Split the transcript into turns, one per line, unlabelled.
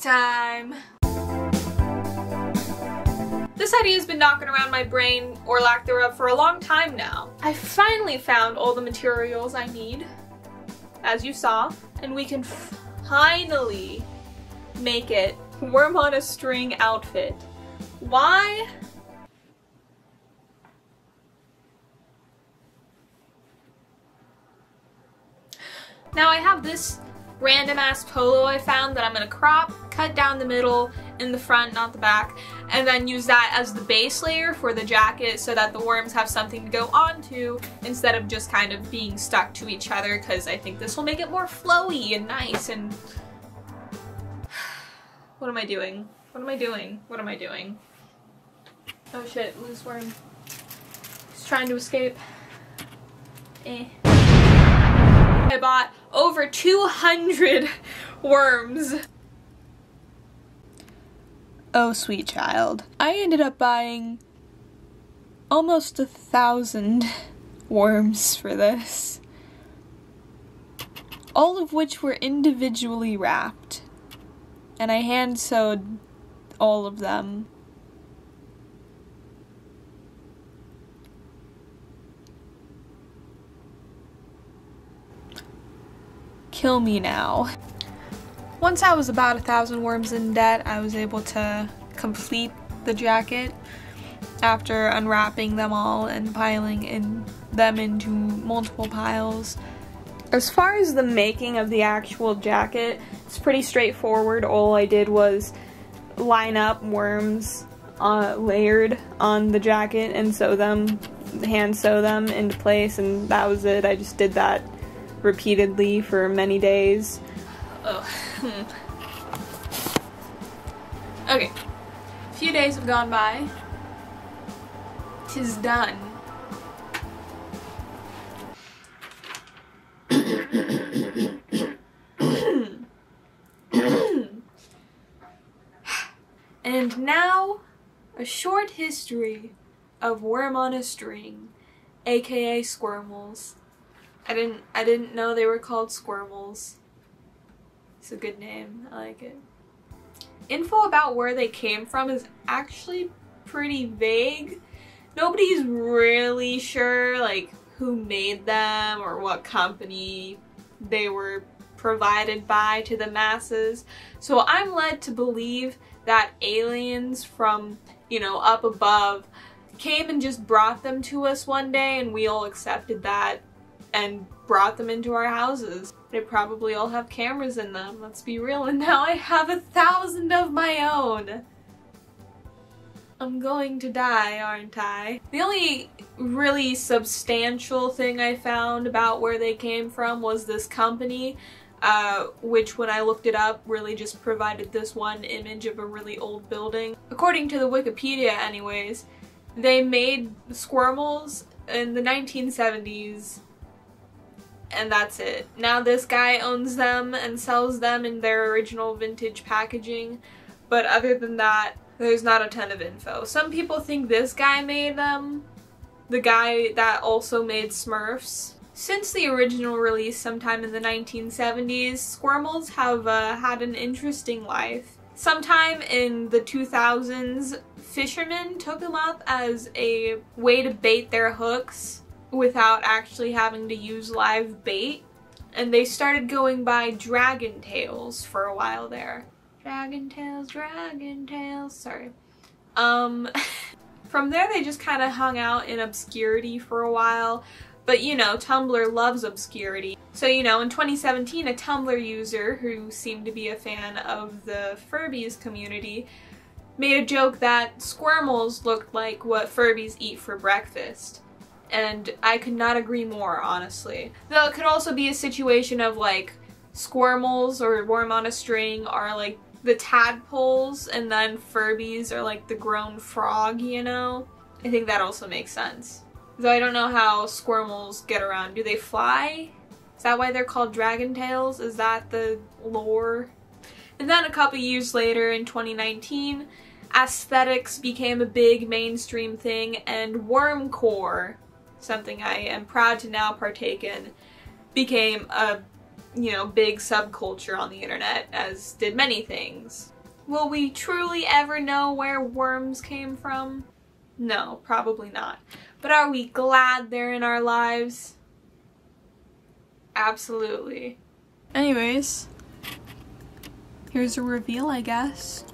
time. This idea has been knocking around my brain, or lack thereof, for a long time now. I finally found all the materials I need, as you saw, and we can finally make it worm on a string outfit. Why? Now I have this random ass polo I found that I'm gonna crop, cut down the middle, in the front, not the back, and then use that as the base layer for the jacket so that the worms have something to go onto instead of just kind of being stuck to each other, because I think this will make it more flowy and nice and... What am I doing? What am I doing? What am I doing? Oh shit, loose worm. He's trying to escape. I bought over 200 worms. Oh, sweet child. I ended up buying almost 1,000 worms for this. All of which were individually wrapped. And I hand sewed all of them. Kill me now. Once I was about 1,000 worms in debt, I was able to complete the jacket after unwrapping them all and piling them into multiple piles. As far as the making of the actual jacket, it's pretty straightforward. All I did was line up worms layered on the jacket and hand sew them into place, and that was it. I just did that repeatedly for many days. Oh. Okay. A few days have gone by. 'Tis done. And now, a short history of worm on a string, aka squirmels. I didn't know they were called squirmels. It's a good name. I like it. Info about where they came from is actually pretty vague. Nobody's really sure like who made them or what company they were provided by to the masses. So I'm led to believe that aliens from, you know, up above came and just brought them to us one day and we all accepted that and brought them into our houses. They probably all have cameras in them, let's be real, and now I have 1,000 of my own. I'm going to die, aren't I? The only really substantial thing I found about where they came from was this company, which when I looked it up really just provided this one image of a really old building. According to the Wikipedia anyways, they made squirmels in the 1970s. And that's it. Now this guy owns them and sells them in their original vintage packaging, but other than that, there's not a ton of info. Some people think this guy made them, the guy that also made Smurfs. Since the original release sometime in the 1970s, squirmels have had an interesting life. Sometime in the 2000s, fishermen took them up as a way to bait their hooks without actually having to use live bait, and they started going by dragon tails for a while there. Dragon tails, sorry. From there they just kind of hung out in obscurity for a while, but you know, Tumblr loves obscurity. So you know, in 2017 a Tumblr user who seemed to be a fan of the Furbies community made a joke that squirmels looked like what Furbies eat for breakfast. And I could not agree more, honestly. Though it could also be a situation of like squirmels or worm on a string are like the tadpoles and then Furbies are like the grown frog, you know? I think that also makes sense. Though I don't know how squirmels get around. Do they fly? Is that why they're called dragon tails? Is that the lore? And then a couple years later in 2019, aesthetics became a big mainstream thing and wormcore, something I am proud to now partake in, became a you know, big subculture on the internet, as did many things. Will we truly ever know where worms came from? No, probably not. But are we glad they're in our lives? Absolutely. Anyways, here's a reveal, I guess.